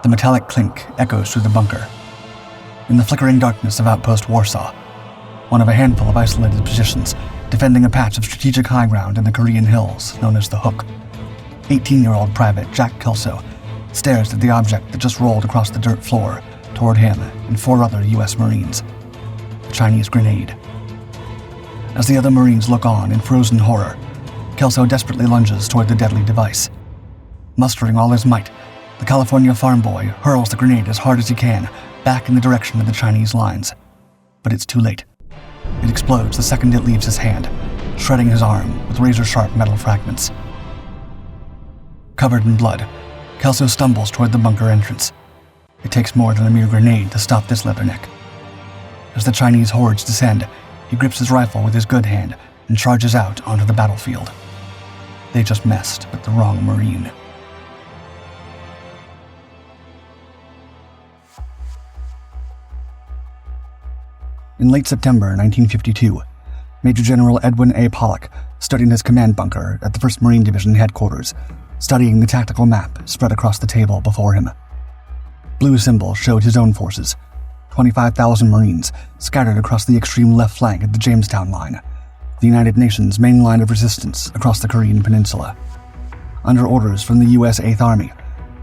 The metallic clink echoes through the bunker. In the flickering darkness of Outpost Warsaw, one of a handful of isolated positions defending a patch of strategic high ground in the Korean hills known as the Hook, 18-year-old Private Jack Kelso stares at the object that just rolled across the dirt floor toward him and 4 other U.S. Marines, the Chinese grenade. As the other Marines look on in frozen horror, Kelso desperately lunges toward the deadly device. Mustering all his might, the California farm boy hurls the grenade as hard as he can back in the direction of the Chinese lines. But it's too late. It explodes the second it leaves his hand, shredding his arm with razor-sharp metal fragments. Covered in blood, Kelso stumbles toward the bunker entrance. It takes more than a mere grenade to stop this leatherneck. As the Chinese hordes descend, he grips his rifle with his good hand and charges out onto the battlefield. They just messed with the wrong Marine. In late September 1952, Major General Edwin A. Pollock stood in his command bunker at the 1st Marine Division headquarters, studying the tactical map spread across the table before him. Blue symbols showed his own forces, 25,000 Marines scattered across the extreme left flank of the Jamestown Line, the United Nations' main line of resistance across the Korean peninsula. Under orders from the U.S. 8th Army,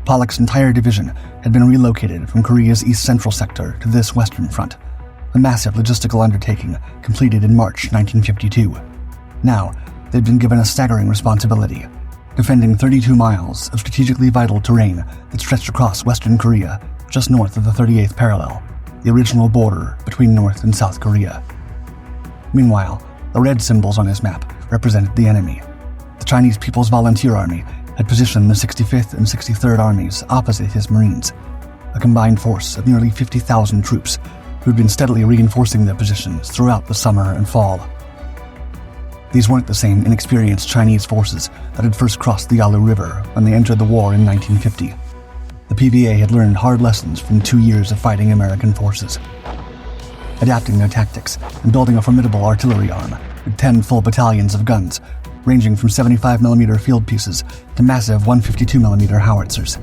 Pollock's entire division had been relocated from Korea's east-central sector to this western front, a massive logistical undertaking completed in March 1952. Now, they'd been given a staggering responsibility, defending 32 miles of strategically vital terrain that stretched across Western Korea just north of the 38th parallel, the original border between North and South Korea. Meanwhile, the red symbols on his map represented the enemy. The Chinese People's Volunteer Army had positioned the 65th and 63rd Armies opposite his Marines, a combined force of nearly 50,000 troops who'd been steadily reinforcing their positions throughout the summer and fall. These weren't the same inexperienced Chinese forces that had first crossed the Yalu River when they entered the war in 1950. The PVA had learned hard lessons from 2 years of fighting American forces, adapting their tactics and building a formidable artillery arm with 10 full battalions of guns, ranging from 75mm field pieces to massive 152mm howitzers.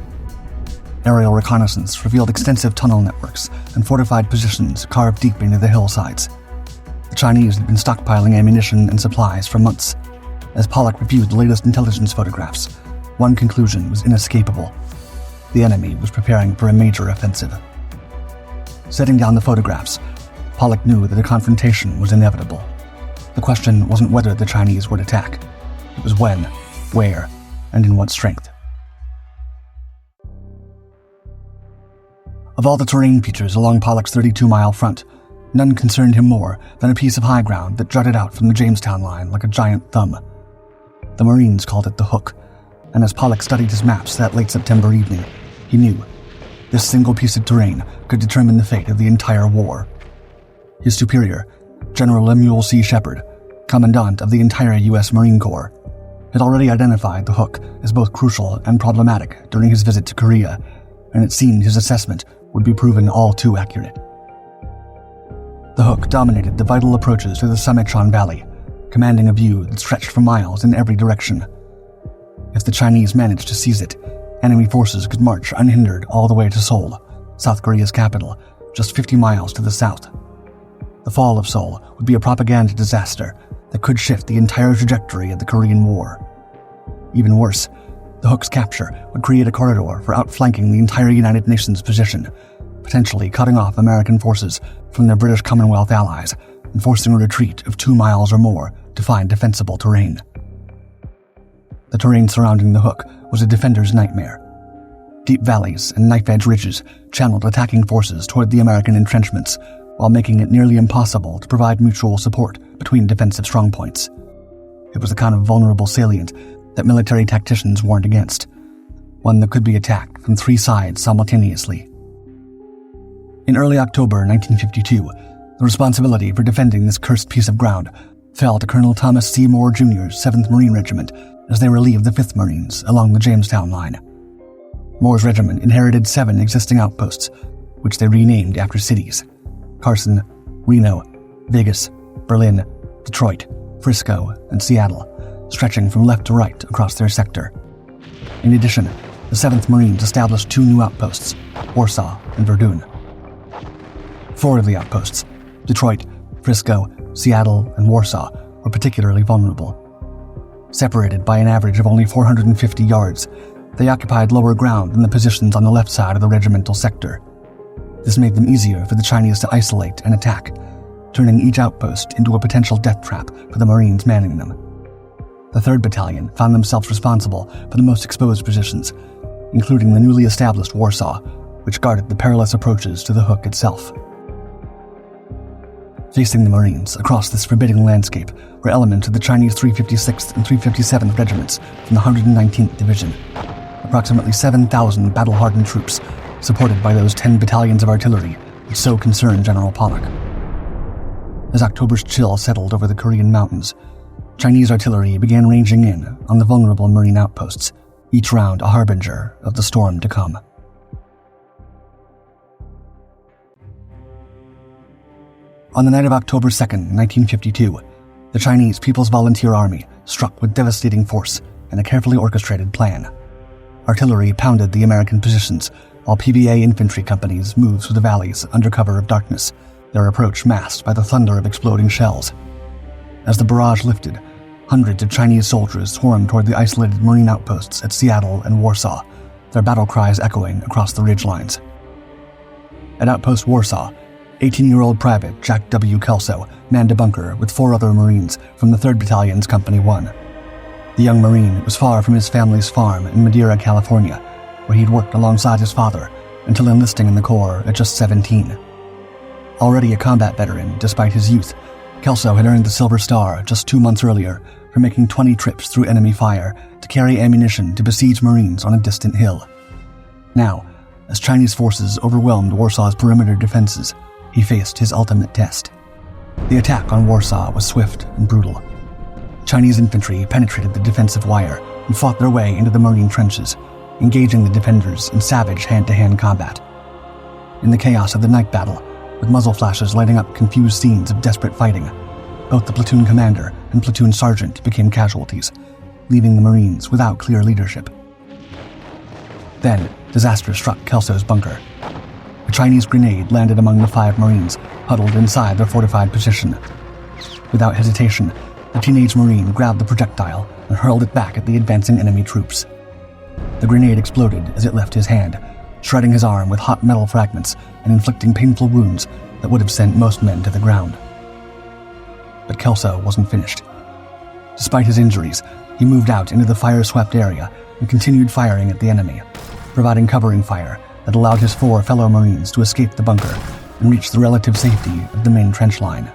Aerial reconnaissance revealed extensive tunnel networks and fortified positions carved deep into the hillsides. The Chinese had been stockpiling ammunition and supplies for months. As Pollock reviewed the latest intelligence photographs, one conclusion was inescapable. The enemy was preparing for a major offensive. Setting down the photographs, Pollock knew that a confrontation was inevitable. The question wasn't whether the Chinese would attack. It was when, where, and in what strength. Of all the terrain features along Pollock's 32-mile front, none concerned him more than a piece of high ground that jutted out from the Jamestown line like a giant thumb. The Marines called it the Hook, and as Pollock studied his maps that late September evening, he knew this single piece of terrain could determine the fate of the entire war. His superior, General Lemuel C. Shepard, Commandant of the entire U.S. Marine Corps, had already identified the Hook as both crucial and problematic during his visit to Korea, and it seemed his assessment would be proven all too accurate. The Hook dominated the vital approaches to the Sametron Valley, commanding a view that stretched for miles in every direction. If the Chinese managed to seize it, enemy forces could march unhindered all the way to Seoul, South Korea's capital, just 50 miles to the south. The fall of Seoul would be a propaganda disaster that could shift the entire trajectory of the Korean War. Even worse, the Hook's capture would create a corridor for outflanking the entire United Nations position, potentially cutting off American forces from their British Commonwealth allies and forcing a retreat of 2 miles or more to find defensible terrain. The terrain surrounding the Hook was a defender's nightmare. Deep valleys and knife-edge ridges channeled attacking forces toward the American entrenchments, while making it nearly impossible to provide mutual support between defensive strongpoints. It was the kind of vulnerable salient that military tacticians warned against, one that could be attacked from 3 sides simultaneously. In early October 1952, the responsibility for defending this cursed piece of ground fell to Colonel Thomas C. Moore Jr.'s 7th Marine Regiment as they relieved the 5th Marines along the Jamestown line. Moore's regiment inherited 7 existing outposts, which they renamed after cities: Carson, Reno, Vegas, Berlin, Detroit, Frisco, and Seattle, stretching from left to right across their sector. In addition, the 7th Marines established 2 new outposts, Warsaw and Verdun. 4 of the outposts, Detroit, Frisco, Seattle, and Warsaw, were particularly vulnerable. Separated by an average of only 450 yards, they occupied lower ground than the positions on the left side of the regimental sector. This made them easier for the Chinese to isolate and attack, turning each outpost into a potential death trap for the Marines manning them. The 3rd Battalion found themselves responsible for the most exposed positions, including the newly established Warsaw, which guarded the perilous approaches to the Hook itself. Facing the Marines across this forbidding landscape were elements of the Chinese 356th and 357th Regiments from the 119th Division, approximately 7,000 battle-hardened troops, supported by those 10 battalions of artillery which so concerned General Pollock. As October's chill settled over the Korean mountains, Chinese artillery began ranging in on the vulnerable Marine outposts, each round a harbinger of the storm to come. On the night of October 2nd, 1952, the Chinese People's Volunteer Army struck with devastating force and a carefully orchestrated plan. Artillery pounded the American positions, while PVA infantry companies moved through the valleys under cover of darkness, their approach masked by the thunder of exploding shells. As the barrage lifted, hundreds of Chinese soldiers swarmed toward the isolated Marine outposts at Seattle and Warsaw, their battle cries echoing across the ridgelines. At Outpost Warsaw, 18-year-old Private Jack W. Kelso manned a bunker with 4 other Marines from the 3rd Battalion's Company 1. The young Marine was far from his family's farm in Madera, California, where he'd worked alongside his father until enlisting in the Corps at just 17. Already a combat veteran despite his youth, Kelso had earned the Silver Star just 2 months earlier for making 20 trips through enemy fire to carry ammunition to besieged Marines on a distant hill. Now, as Chinese forces overwhelmed Warsaw's perimeter defenses, he faced his ultimate test. The attack on Warsaw was swift and brutal. Chinese infantry penetrated the defensive wire and fought their way into the Marine trenches, engaging the defenders in savage hand-to-hand combat. In the chaos of the night battle, with muzzle flashes lighting up confused scenes of desperate fighting, both the platoon commander and platoon sergeant became casualties, leaving the Marines without clear leadership. Then, disaster struck Kelso's bunker. A Chinese grenade landed among the 5 Marines huddled inside their fortified position. Without hesitation, the teenage Marine grabbed the projectile and hurled it back at the advancing enemy troops. The grenade exploded as it left his hand, shredding his arm with hot metal fragments and inflicting painful wounds that would have sent most men to the ground. But Kelso wasn't finished. Despite his injuries, he moved out into the fire-swept area and continued firing at the enemy, providing covering fire that allowed his 4 fellow Marines to escape the bunker and reach the relative safety of the main trench line.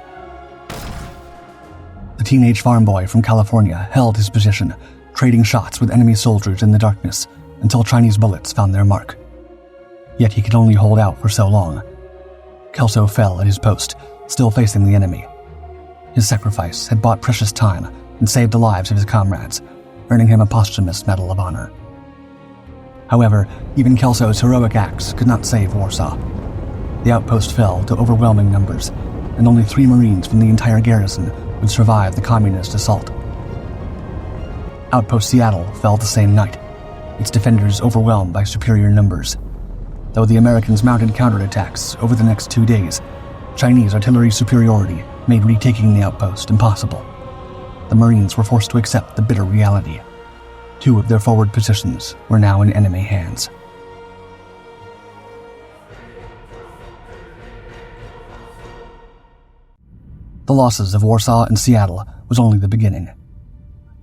The teenage farm boy from California held his position, trading shots with enemy soldiers in the darkness until Chinese bullets found their mark. Yet he could only hold out for so long. Kelso fell at his post, still facing the enemy. His sacrifice had bought precious time and saved the lives of his comrades, earning him a posthumous Medal of Honor. However, even Kelso's heroic acts could not save Warsaw. The outpost fell to overwhelming numbers, and only 3 Marines from the entire garrison would survive the communist assault. Outpost Seattle fell the same night, its defenders overwhelmed by superior numbers. Though the Americans mounted counterattacks over the next 2 days, Chinese artillery superiority made retaking the outpost impossible. The Marines were forced to accept the bitter reality. 2 of their forward positions were now in enemy hands. The losses of Warsaw and Seattle was only the beginning.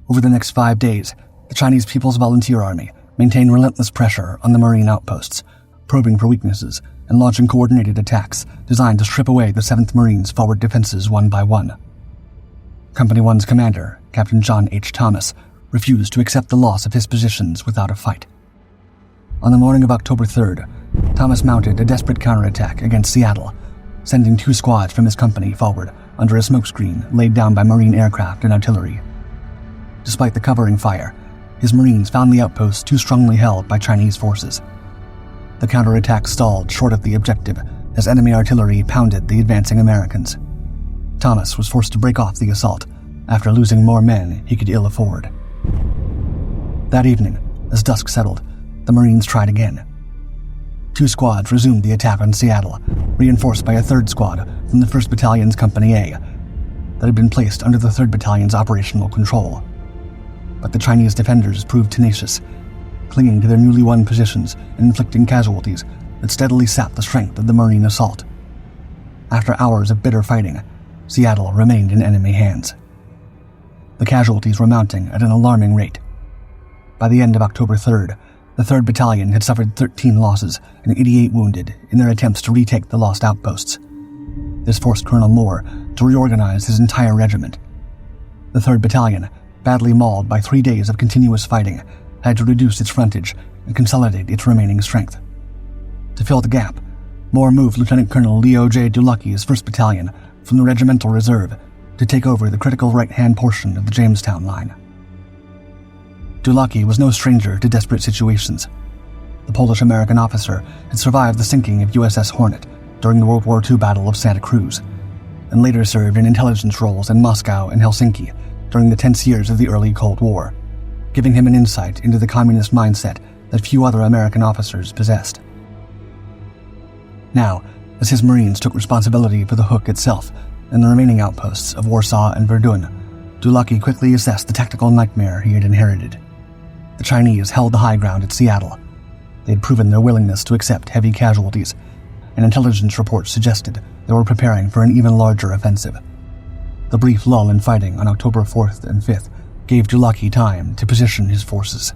Over the next 5 days, the Chinese People's Volunteer Army maintained relentless pressure on the Marine outposts, probing for weaknesses and launching coordinated attacks designed to strip away the 7th Marines' forward defenses one by one. Company 1's commander, Captain John H. Thomas, refused to accept the loss of his positions without a fight. On the morning of October 3rd, Thomas mounted a desperate counterattack against Seattle, sending 2 squads from his company forward under a smokescreen laid down by Marine aircraft and artillery. Despite the covering fire, his Marines found the outpost too strongly held by Chinese forces. The counterattack stalled short of the objective as enemy artillery pounded the advancing Americans. Thomas was forced to break off the assault after losing more men he could ill afford. That evening, as dusk settled, The Marines tried again. 2 squads resumed the attack on Seattle, reinforced by a 3rd squad from the 1st Battalion's Company A that had been placed under the 3rd Battalion's operational control. But the Chinese defenders proved tenacious, clinging to their newly won positions and inflicting casualties that steadily sapped the strength of the Marine assault. After hours of bitter fighting, Seattle remained in enemy hands. The casualties were mounting at an alarming rate. By the end of October 3rd, the 3rd Battalion had suffered 13 losses and 88 wounded in their attempts to retake the lost outposts. This forced Colonel Moore to reorganize his entire regiment. The 3rd Battalion, badly mauled by 3 days of continuous fighting, had to reduce its frontage and consolidate its remaining strength. To fill the gap, Moore moved Lieutenant Colonel Leo J. Dulacki's 1st Battalion from the regimental reserve to take over the critical right-hand portion of the Jamestown line. Dulacki was no stranger to desperate situations. The Polish-American officer had survived the sinking of USS Hornet during the World War II Battle of Santa Cruz, and later served in intelligence roles in Moscow and Helsinki during the tense years of the early Cold War, giving him an insight into the communist mindset that few other American officers possessed. Now, as his Marines took responsibility for the Hook itself and the remaining outposts of Warsaw and Verdun, Dulacki quickly assessed the tactical nightmare he had inherited. The Chinese held the high ground at Seattle. They had proven their willingness to accept heavy casualties, and intelligence reports suggested they were preparing for an even larger offensive. The brief lull in fighting on October 4th and 5th gave Dulacki time to position his forces.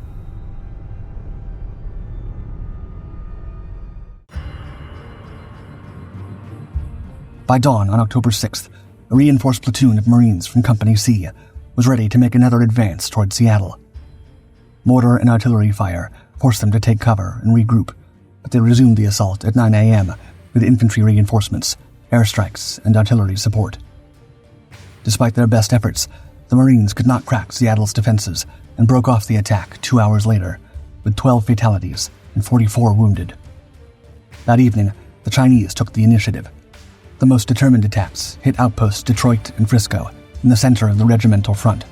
By dawn on October 6th, a reinforced platoon of Marines from Company C was ready to make another advance toward Seattle. Mortar and artillery fire forced them to take cover and regroup, but they resumed the assault at 9 a.m. with infantry reinforcements, airstrikes, and artillery support. Despite their best efforts, the Marines could not crack Seattle's defenses and broke off the attack 2 hours later, with 12 fatalities and 44 wounded. That evening, the Chinese took the initiative. The most determined attacks hit outposts Detroit and Frisco in the center of the regimental front.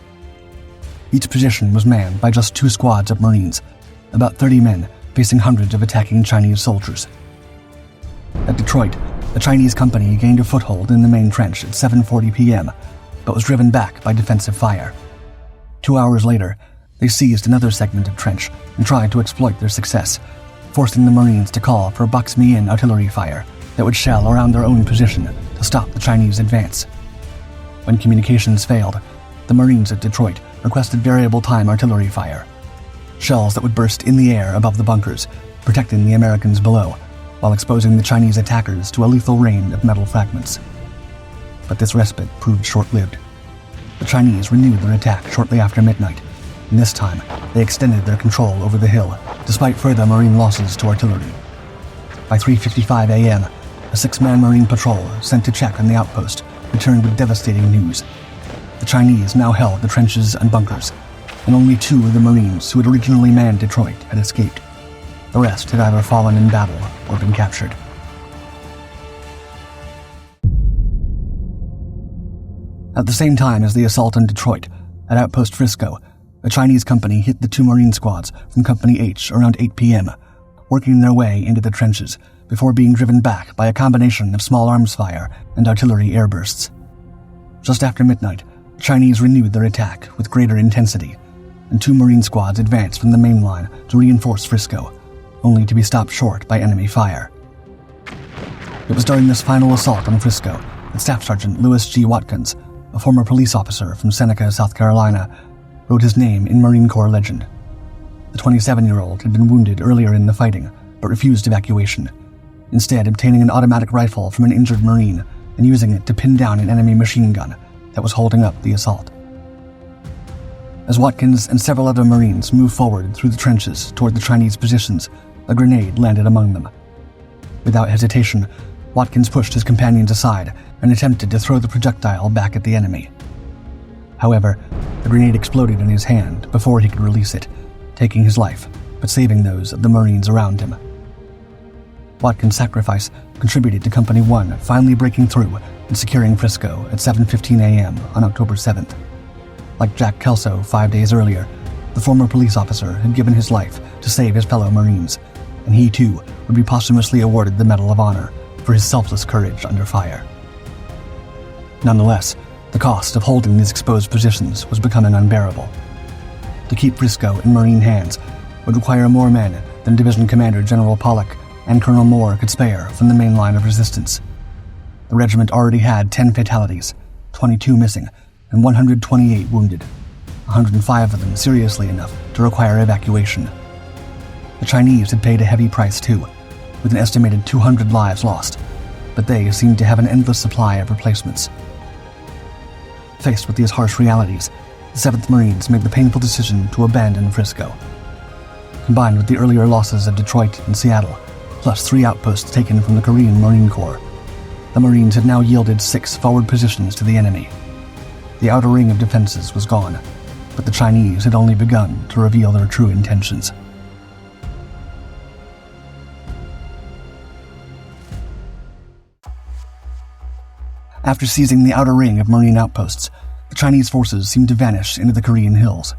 Each position was manned by just 2 squads of Marines, about 30 men facing hundreds of attacking Chinese soldiers. At Detroit, the Chinese company gained a foothold in the main trench at 7:40 p.m., but was driven back by defensive fire. 2 hours later, they seized another segment of trench and tried to exploit their success, forcing the Marines to call for box-me-in artillery fire that would shell around their own position to stop the Chinese advance. When communications failed, the Marines at Detroit requested variable time artillery fire, shells that would burst in the air above the bunkers, protecting the Americans below, while exposing the Chinese attackers to a lethal rain of metal fragments. But this respite proved short-lived. The Chinese renewed their attack shortly after midnight, and this time they extended their control over the hill, despite further Marine losses to artillery. By 3:55 a.m., a 6-man Marine patrol sent to check on the outpost returned with devastating news. The Chinese now held the trenches and bunkers, and only 2 of the Marines who had originally manned Detroit had escaped. The rest had either fallen in battle or been captured. At the same time as the assault on Detroit, at Outpost Frisco, a Chinese company hit the 2 Marine squads from Company H around 8 p.m., working their way into the trenches before being driven back by a combination of small arms fire and artillery airbursts. Just after midnight, the Chinese renewed their attack with greater intensity, and 2 Marine squads advanced from the main line to reinforce Frisco, only to be stopped short by enemy fire. It was during this final assault on Frisco that Staff Sergeant Louis G. Watkins, a former police officer from Seneca, South Carolina, wrote his name in Marine Corps legend. The 27-year-old had been wounded earlier in the fighting, but refused evacuation, instead obtaining an automatic rifle from an injured Marine and using it to pin down an enemy machine gun that was holding up the assault. As Watkins and several other Marines moved forward through the trenches toward the Chinese positions, a grenade landed among them. Without hesitation, Watkins pushed his companions aside and attempted to throw the projectile back at the enemy. However, the grenade exploded in his hand before he could release it, taking his life, but saving those of the Marines around him. Watkins' sacrifice contributed to Company 1 finally breaking through and securing Frisco at 7:15 a.m. on October 7th. Like Jack Kelso 5 days earlier, The former police officer had given his life to save his fellow Marines, and he too would be posthumously awarded the Medal of Honor for his selfless courage under fire. Nonetheless, the cost of holding these exposed positions was becoming unbearable. To keep Frisco in Marine hands would require more men than Division Commander General Pollock and Colonel Moore could spare from the main line of resistance. The regiment already had 10 fatalities, 22 missing, and 128 wounded, 105 of them seriously enough to require evacuation. The Chinese had paid a heavy price too, with an estimated 200 lives lost, but they seemed to have an endless supply of replacements. Faced with these harsh realities, the 7th Marines made the painful decision to abandon Frisco. Combined with the earlier losses of Detroit and Seattle, plus 3 outposts taken from the Korean Marine Corps, the Marines had now yielded 6 forward positions to the enemy. The outer ring of defenses was gone, but the Chinese had only begun to reveal their true intentions. After seizing the outer ring of Marine outposts, the Chinese forces seemed to vanish into the Korean hills.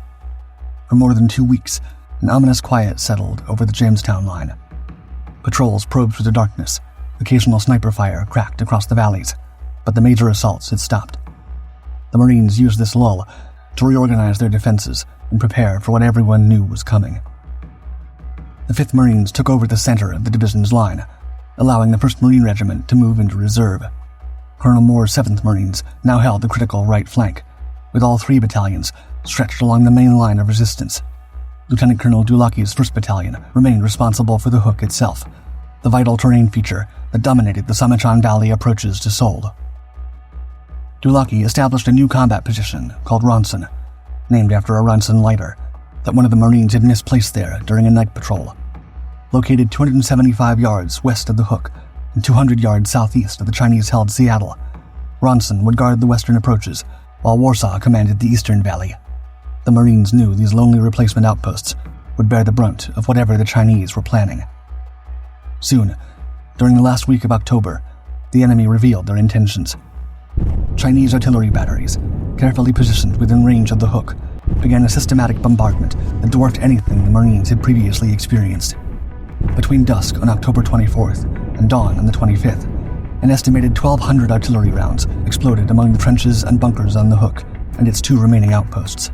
For more than 2 weeks, an ominous quiet settled over the Jamestown line. Patrols probed through the darkness. Occasional sniper fire cracked across the valleys, but the major assaults had stopped. The Marines used this lull to reorganize their defenses and prepare for what everyone knew was coming. The 5th Marines took over the center of the division's line, allowing the 1st Marine Regiment to move into reserve. Colonel Moore's 7th Marines now held the critical right flank, with all 3 battalions stretched along the main line of resistance. Lieutenant Colonel Dulaki's 1st Battalion remained responsible for the hook itself, the vital terrain feature that dominated the Samachan Valley approaches to Seoul. Dulaki established a new combat position called Ronson, named after a Ronson lighter that one of the Marines had misplaced there during a night patrol. Located 275 yards west of the hook and 200 yards southeast of the Chinese-held Seattle, Ronson would guard the western approaches while Warsaw commanded the eastern valley. The Marines knew these lonely replacement outposts would bear the brunt of whatever the Chinese were planning. Soon, during the last week of October, the enemy revealed their intentions. Chinese artillery batteries, carefully positioned within range of the hook, began a systematic bombardment that dwarfed anything the Marines had previously experienced. Between dusk on October 24th and dawn on the 25th, an estimated 1,200 artillery rounds exploded among the trenches and bunkers on the hook and its 2 remaining outposts.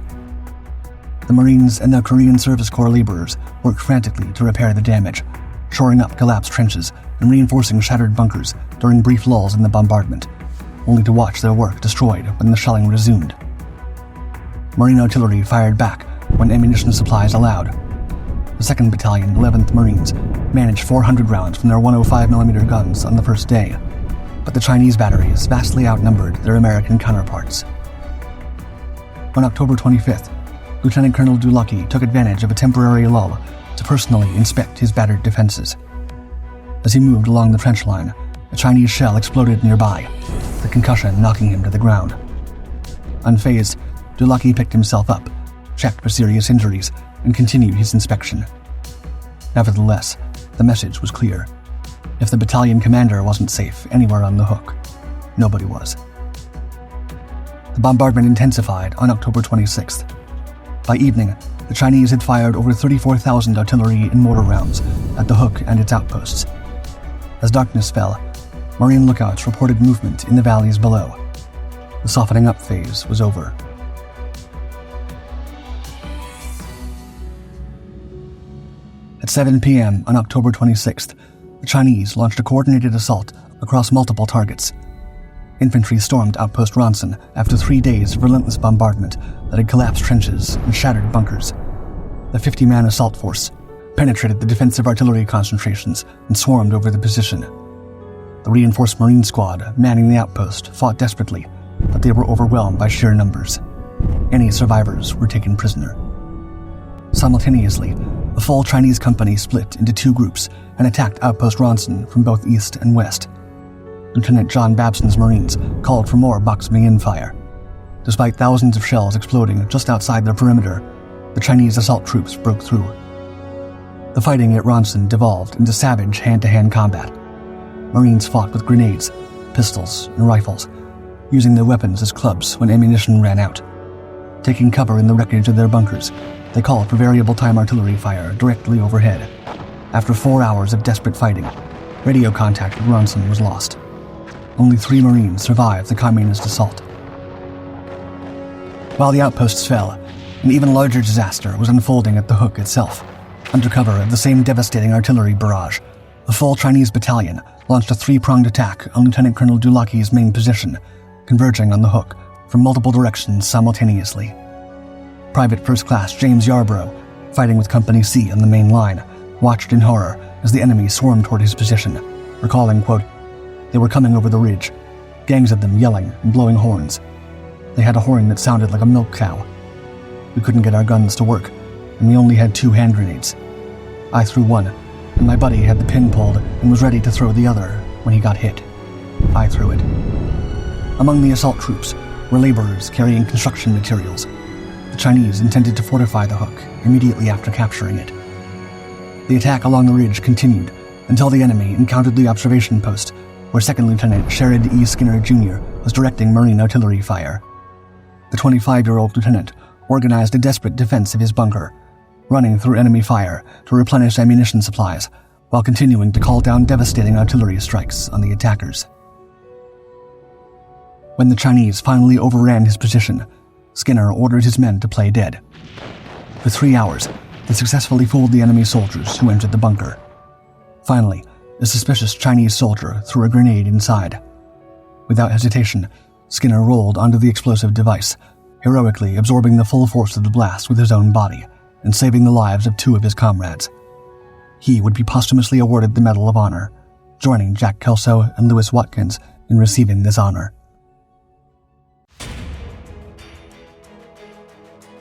The Marines and their Korean Service Corps laborers worked frantically to repair the damage, shoring up collapsed trenches and reinforcing shattered bunkers during brief lulls in the bombardment, only to watch their work destroyed when the shelling resumed. Marine artillery fired back when ammunition supplies allowed. The 2nd Battalion, 11th Marines, managed 400 rounds from their 105mm guns on the first day, but the Chinese batteries vastly outnumbered their American counterparts. On October 25th, Lieutenant Colonel Dulaki took advantage of a temporary lull to personally inspect his battered defenses. As he moved along the trench line, a Chinese shell exploded nearby, the concussion knocking him to the ground. Unfazed, Dulaki picked himself up, checked for serious injuries, and continued his inspection. Nevertheless, the message was clear. If the battalion commander wasn't safe anywhere on the hook, nobody was. The bombardment intensified on October 26th. By evening, the Chinese had fired over 34,000 artillery and mortar rounds at the hook and its outposts. As darkness fell, Marine lookouts reported movement in the valleys below. The softening up phase was over. At 7 p.m. on October 26th, the Chinese launched a coordinated assault across multiple targets. Infantry stormed Outpost Ronson after 3 days of relentless bombardment that had collapsed trenches and shattered bunkers. The 50-man assault force penetrated the defensive artillery concentrations and swarmed over the position. The reinforced Marine squad manning the outpost fought desperately, but they were overwhelmed by sheer numbers. Any survivors were taken prisoner. Simultaneously, a full Chinese company split into 2 groups and attacked Outpost Ronson from both east and west. Lieutenant John Babson's Marines called for more box-me-in fire. Despite thousands of shells exploding just outside their perimeter, the Chinese assault troops broke through. The fighting at Ronson devolved into savage hand-to-hand combat. Marines fought with grenades, pistols, and rifles, using their weapons as clubs when ammunition ran out. Taking cover in the wreckage of their bunkers, They called for variable time artillery fire directly overhead. After 4 hours of desperate fighting, radio contact with Ronson was lost. Only 3 Marines survived the communist assault. While the outposts fell, an even larger disaster was unfolding at the Hook itself. Under cover of the same devastating artillery barrage, the full Chinese battalion launched a 3-pronged attack on Lieutenant Colonel Dulaki's main position, converging on the Hook from multiple directions simultaneously. Private First Class James Yarborough, fighting with Company C on the main line, watched in horror as the enemy swarmed toward his position, recalling, quote, "They were coming over the ridge, gangs of them yelling and blowing horns. They had a horn that sounded like a milk cow. We couldn't get our guns to work, and we only had 2 hand grenades. I threw one, and my buddy had the pin pulled and was ready to throw the other when he got hit. I threw it." Among the assault troops were laborers carrying construction materials. The Chinese intended to fortify the Hook immediately after capturing it. The attack along the ridge continued until the enemy encountered the observation post where 2nd Lieutenant Sherrod E. Skinner, Jr. was directing Marine artillery fire. The 25-year-old lieutenant organized a desperate defense of his bunker, running through enemy fire to replenish ammunition supplies while continuing to call down devastating artillery strikes on the attackers. When the Chinese finally overran his position, Skinner ordered his men to play dead. For 3 hours, they successfully fooled the enemy soldiers who entered the bunker. Finally, a suspicious Chinese soldier threw a grenade inside. Without hesitation, Skinner rolled onto the explosive device, heroically absorbing the full force of the blast with his own body and saving the lives of 2 of his comrades. He would be posthumously awarded the Medal of Honor, joining Jack Kelso and Lewis Watkins in receiving this honor.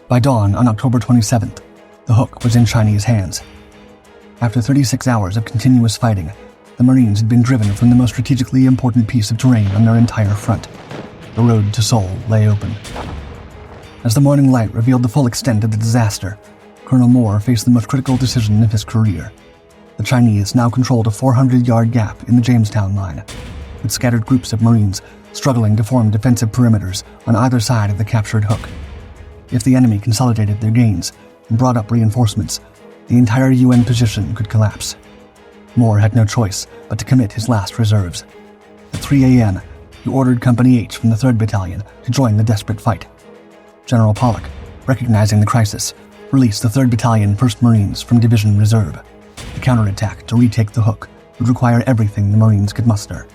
By dawn on October 27th, the Hook was in Chinese hands. After 36 hours of continuous fighting, the Marines had been driven from the most strategically important piece of terrain on their entire front. The road to Seoul lay open. As the morning light revealed the full extent of the disaster, Colonel Moore faced the most critical decision of his career. The Chinese now controlled a 400-yard gap in the Jamestown line, with scattered groups of Marines struggling to form defensive perimeters on either side of the captured Hook. If the enemy consolidated their gains and brought up reinforcements, the entire UN position could collapse. Moore had no choice but to commit his last reserves. At 3 a.m., he ordered Company H from the 3rd Battalion to join the desperate fight. General Pollock, recognizing the crisis, released the 3rd Battalion 1st Marines from Division Reserve. The counterattack to retake the Hook would require everything the Marines could muster.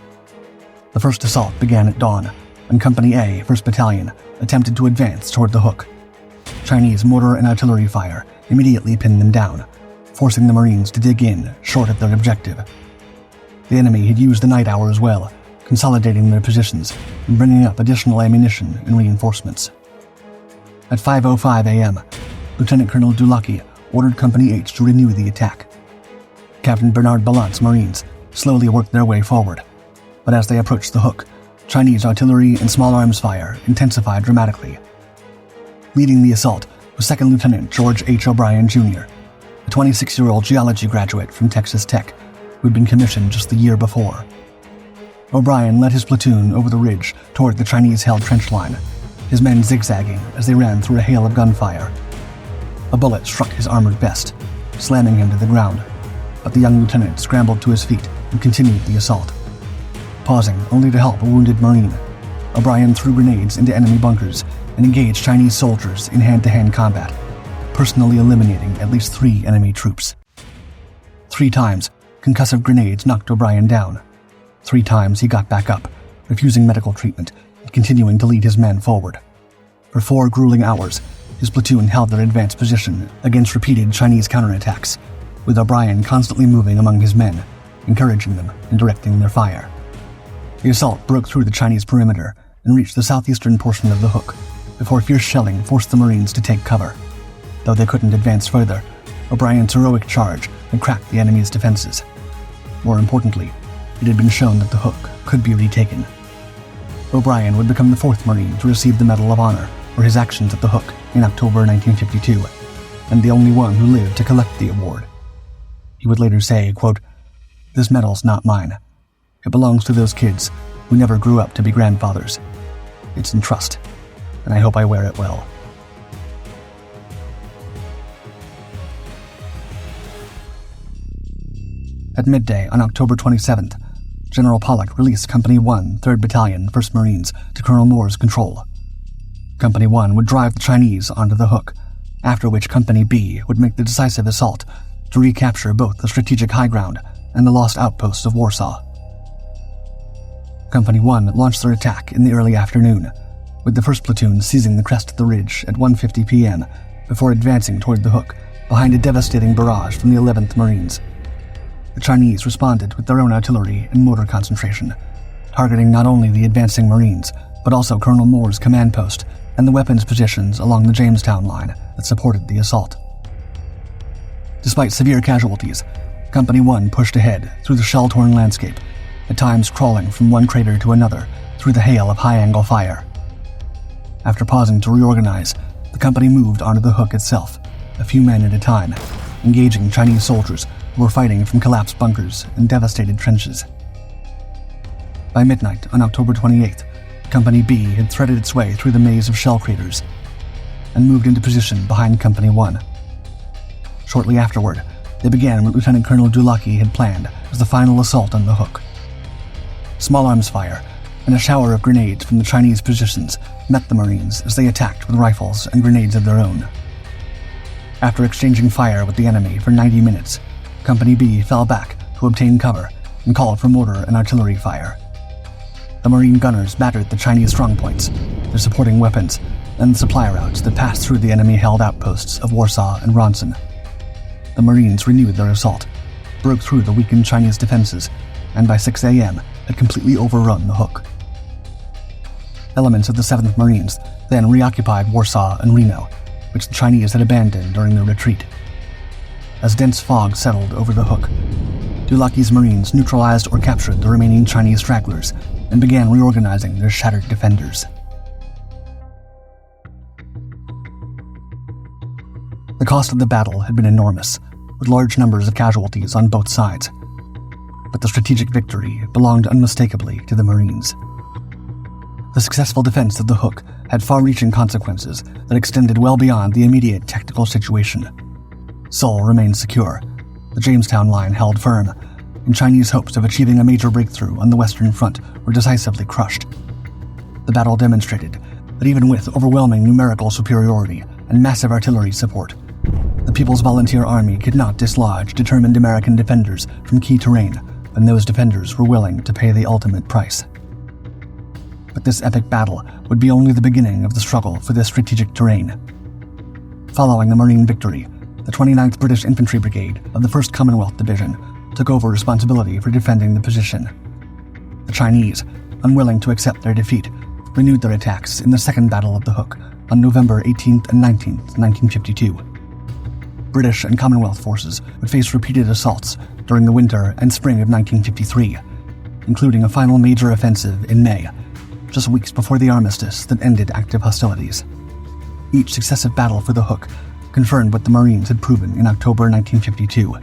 The first assault began at dawn, when Company A, 1st Battalion, attempted to advance toward the Hook. Chinese mortar and artillery fire immediately pinned them down, forcing the Marines to dig in short of their objective. The enemy had used the night hour as well, consolidating their positions and bringing up additional ammunition and reinforcements. At 5:05 a.m., Lieutenant Colonel Dulaki ordered Company H to renew the attack. Captain Bernard Ballant's Marines slowly worked their way forward, but as they approached the Hook, Chinese artillery and small arms fire intensified dramatically. Leading the assault was 2nd Lieutenant George H. O'Brien, Jr., a 26-year-old geology graduate from Texas Tech who had been commissioned just the year before. O'Brien led his platoon over the ridge toward the Chinese-held trench line, his men zigzagging as they ran through a hail of gunfire. A bullet struck his armored vest, slamming him to the ground, but the young lieutenant scrambled to his feet and continued the assault. Pausing only to help a wounded Marine, O'Brien threw grenades into enemy bunkers and engaged Chinese soldiers in hand-to-hand combat, personally eliminating at least 3 enemy troops. 3 times, concussive grenades knocked O'Brien down. 3 times he got back up, refusing medical treatment and continuing to lead his men forward. For 4 grueling hours, his platoon held their advanced position against repeated Chinese counterattacks, with O'Brien constantly moving among his men, encouraging them and directing their fire. The assault broke through the Chinese perimeter and reached the southeastern portion of the Hook, before fierce shelling forced the Marines to take cover. Though they couldn't advance further, O'Brien's heroic charge had cracked the enemy's defenses. More importantly, it had been shown that the Hook could be retaken. O'Brien would become the 4th Marine to receive the Medal of Honor for his actions at the Hook in October 1952, and the only one who lived to collect the award. He would later say, quote, "This medal's not mine. It belongs to those kids who never grew up to be grandfathers. It's in trust, and I hope I wear it well." At midday on October 27th, General Pollock released Company 1, 3rd Battalion, 1st Marines to Colonel Moore's control. Company 1 would drive the Chinese onto the hook, after which Company B would make the decisive assault to recapture both the strategic high ground and the lost outposts of Warsaw. Company 1 launched their attack in the early afternoon, with the 1st Platoon seizing the crest of the ridge at 1:50 p.m. before advancing toward the hook behind a devastating barrage from the 11th Marines. The Chinese responded with their own artillery and mortar concentration, targeting not only the advancing Marines, but also Colonel Moore's command post and the weapons positions along the Jamestown line that supported the assault. Despite severe casualties, Company 1 pushed ahead through the shell-torn landscape, at times crawling from one crater to another through the hail of high-angle fire. After pausing to reorganize, the company moved onto the hook itself, a few men at a time, engaging Chinese soldiers who were fighting from collapsed bunkers and devastated trenches. By midnight on October 28th, Company B had threaded its way through the maze of shell craters and moved into position behind Company 1. Shortly afterward, they began what Lieutenant Colonel Dulaki had planned as the final assault on the hook. Small arms fire and a shower of grenades from the Chinese positions met the Marines as they attacked with rifles and grenades of their own. After exchanging fire with the enemy for 90 minutes, Company B fell back to obtain cover and called for mortar and artillery fire. The Marine gunners battered the Chinese strongpoints, their supporting weapons, and the supply routes that passed through the enemy-held outposts of Warsaw and Ronson. The Marines renewed their assault, broke through the weakened Chinese defenses, and by 6 a.m. had completely overrun the hook. Elements of the 7th Marines then reoccupied Warsaw and Reno, which the Chinese had abandoned during their retreat. As dense fog settled over the hook, Dulaki's Marines neutralized or captured the remaining Chinese stragglers and began reorganizing their shattered defenders. The cost of the battle had been enormous, with large numbers of casualties on both sides, but the strategic victory belonged unmistakably to the Marines. The successful defense of the hook had far-reaching consequences that extended well beyond the immediate tactical situation. Seoul remained secure, the Jamestown line held firm, and Chinese hopes of achieving a major breakthrough on the Western Front were decisively crushed. The battle demonstrated that even with overwhelming numerical superiority and massive artillery support, the People's Volunteer Army could not dislodge determined American defenders from key terrain when those defenders were willing to pay the ultimate price. But this epic battle would be only the beginning of the struggle for this strategic terrain. Following the Marine victory, the 29th British Infantry Brigade of the 1st Commonwealth Division took over responsibility for defending the position. The Chinese, unwilling to accept their defeat, renewed their attacks in the Second Battle of the Hook on November 18th and 19th, 1952. British and Commonwealth forces would face repeated assaults during the winter and spring of 1953, including a final major offensive in May, just weeks before the armistice that ended active hostilities. Each successive battle for the Hook confirmed what the Marines had proven in October 1952.